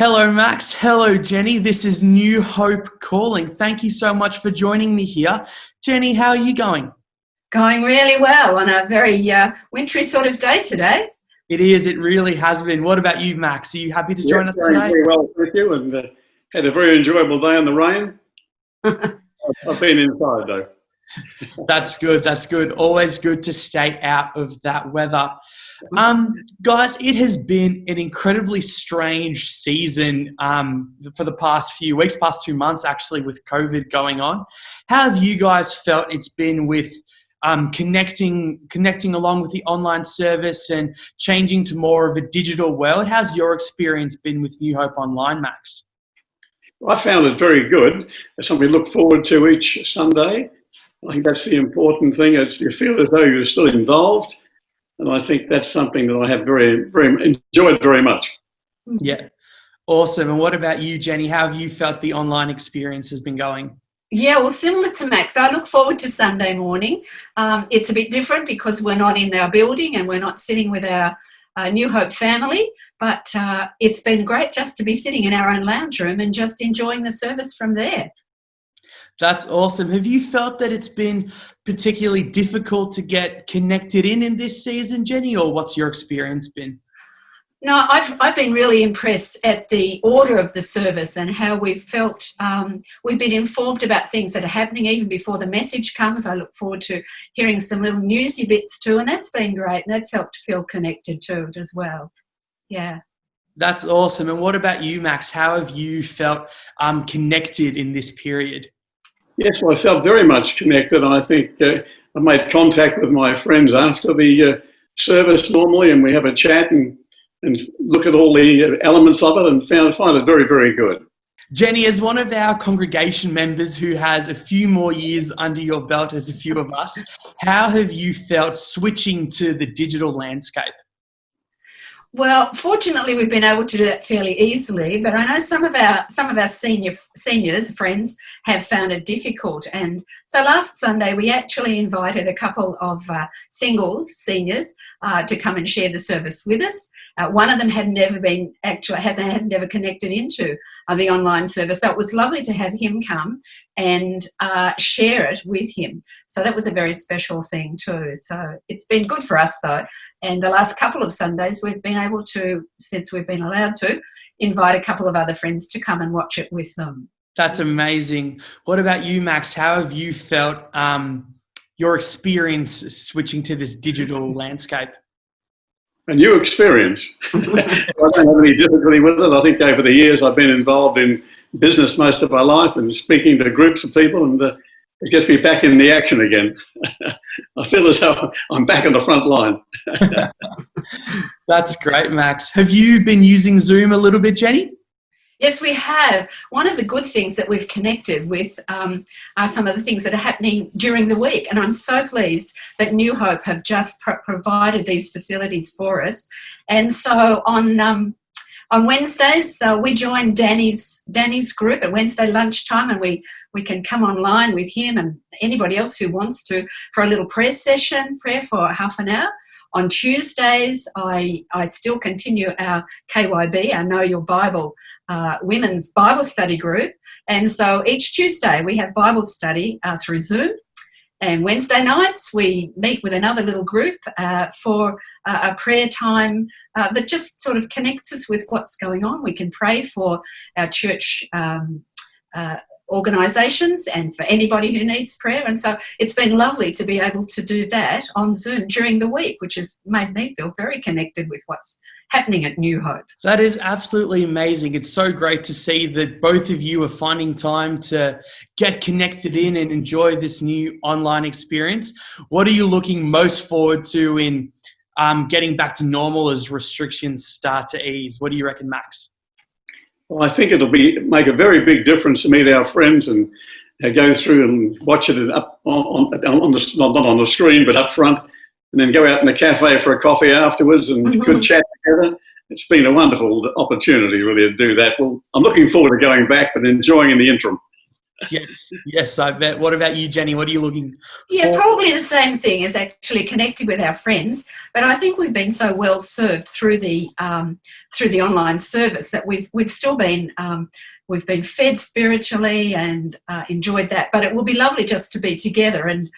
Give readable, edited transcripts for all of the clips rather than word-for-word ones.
Hello, Max. Hello, Jenny. This is New Hope calling. Thank you so much for joining me here. Jenny, how are you going? Going really well on a very wintry sort of day today. It is. It really has been. What about you, Max? Are you happy to join us Going today? very well, thank you, and had a very enjoyable day in the rain. I've been inside though. That's good. That's good. Always good to stay out of that weather. Guys, it has been an incredibly strange season for the past few weeks, past 2 months actually, with COVID going on. How have you guys felt it's been with connecting along with the online service and changing to more of a digital world? How's your experience been with New Hope Online, Max? I found it very good. It's something we look forward to each Sunday. I think that's the important thing, is you feel as though you're still involved. And I think that's something that I have very enjoyed very much. Yeah, awesome. And what about you, Jenny? How have you felt the online experience has been going? Yeah, well, similar to Max, I look forward to Sunday morning. It's a bit different because we're not in our building and we're not sitting with our New Hope family, but it's been great just to be sitting in our own lounge room and just enjoying the service from there. That's awesome. Have you felt that it's been particularly difficult to get connected in this season, Jenny, or what's your experience been? No, I've been really impressed at the order of the service and how we've felt. We've been informed about things that are happening even before the message comes. I look forward to hearing some little newsy bits too, and that's been great, and that's helped feel connected to it as well. Yeah. That's awesome. And what about you, Max? How have you felt connected in this period? Yes, well, I felt very much connected. And I think I made contact with my friends after the service normally, and we have a chat and look at all the elements of it and find it very, very good. Jenny, as one of our congregation members who has a few more years under your belt as a few of us, how have you felt switching to the digital landscape? Well, fortunately, we've been able to do that fairly easily, but I know some of our seniors, friends, have found it difficult. And so last Sunday, we actually invited a couple of seniors, to come and share the service with us. One of them had never connected into the online service, so it was lovely to have him come and share it with him. So that was a very special thing too. So it's been good for us though. And the last couple of Sundays we've been able to, since we've been allowed to, invite a couple of other friends to come and watch it with them. That's amazing. What about you, Max? How have you felt your experience switching to this digital landscape? A new experience. I don't have any difficulty with it. I think over the years I've been involved in business most of my life and speaking to groups of people, and it gets me back in the action again. I feel as though I'm back on the front line. That's great, Max. Have you been using Zoom a little bit, Jenny? Yes, we have. One of the good things that we've connected with are some of the things that are happening during the week. And I'm so pleased that New Hope have just provided these facilities for us. And so on Wednesdays, we join Danny's group at Wednesday lunchtime, and we can come online with him and anybody else who wants to for a little prayer for half an hour. On Tuesdays, I still continue our KYB, our Know Your Bible, women's Bible study group. And so each Tuesday we have Bible study through Zoom. And Wednesday nights we meet with another little group for a prayer time that just sort of connects us with what's going on. We can pray for our church organisations and for anybody who needs prayer. And so it's been lovely to be able to do that on Zoom during the week, which has made me feel very connected with what's happening at New Hope. That is absolutely amazing. It's so great to see that both of you are finding time to get connected in and enjoy this new online experience. What are you looking most forward to in getting back to normal as restrictions start to ease? What do you reckon, Max? Well, I think it'll make a very big difference to meet our friends and go through and watch it up on not on the screen, but up front, and then go out in the cafe for a coffee afterwards and good chat together. It's been a wonderful opportunity, really, to do that. Well, I'm looking forward to going back, but enjoying in the interim. Yes, I bet. What about you, Jenny? What are you looking Yeah, for? probably the same thing as actually connecting with our friends. But I think we've been so well served through the online service that we've still been we've been fed spiritually and enjoyed that. But it will be lovely just to be together and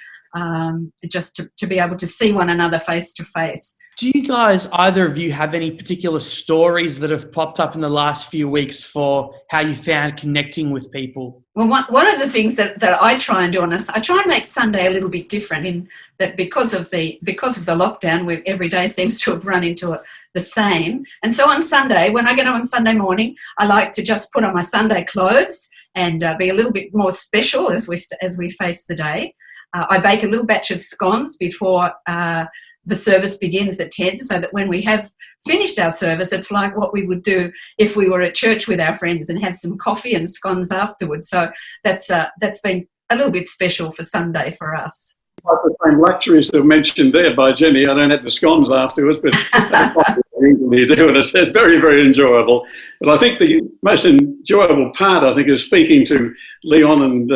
just to be able to see one another face to face. Do you guys, either of you, have any particular stories that have popped up in the last few weeks for how you found connecting with people? Well, one of the things that I try and do I try and make Sunday a little bit different in that because of the lockdown, where every day seems to have run into the same. And so on Sunday, when I get on Sunday morning, I like to just put on my Sunday clothes and be a little bit more special as we face the day. I bake a little batch of scones before the service begins at 10, so that when we have finished our service, it's like what we would do if we were at church with our friends and have some coffee and scones afterwards. So that's been a little bit special for Sunday for us. Like the same luxuries that were mentioned there by Jenny. I don't have the scones afterwards, but you do, and it's very, very enjoyable. But I think the most enjoyable part, I think, is speaking to Leon and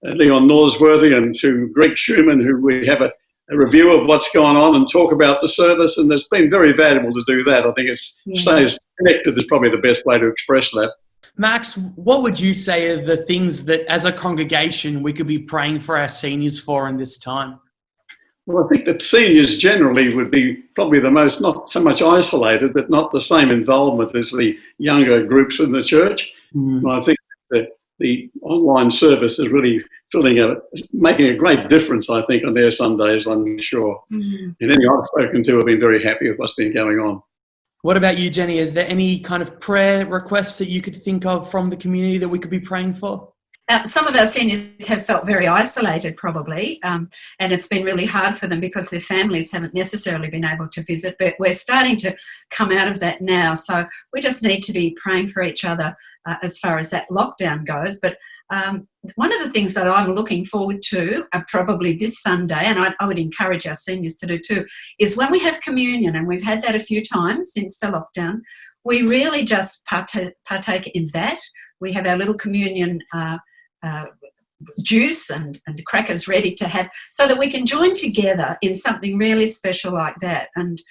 Leon Norsworthy and to Greg Schumann, who we have a review of what's going on and talk about the service, and it's been very valuable to do that. I think stays connected is probably the best way to express that. Max, what would you say are the things that as a congregation we could be praying for our seniors for in this time? Well, I think that seniors generally would be probably the most, not so much isolated, but not the same involvement as the younger groups in the church. I think that the online service is really making a great difference, I think, on their Sundays, I'm sure. And any I've spoken to have been very happy with what's been going on. What about you, Jenny? Is there any kind of prayer requests that you could think of from the community that we could be praying for? Some of our seniors have felt very isolated probably, and it's been really hard for them because their families haven't necessarily been able to visit, but we're starting to come out of that now. So we just need to be praying for each other as far as that lockdown goes. But one of the things that I'm looking forward to probably this Sunday, and I would encourage our seniors to do too, is when we have communion, and we've had that a few times since the lockdown, we really just partake in that. We have our little communion juice and crackers ready to have, so that we can join together in something really special like that. And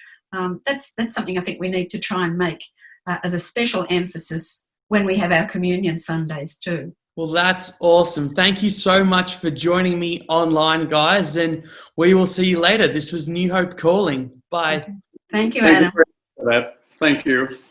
that's something I think we need to try and make as a special emphasis when we have our communion Sundays too. Well, that's awesome. Thank you so much for joining me online, guys, and we will see you later. This was New Hope Calling. Bye. Thank you, Adam. Thank you for that. Thank you.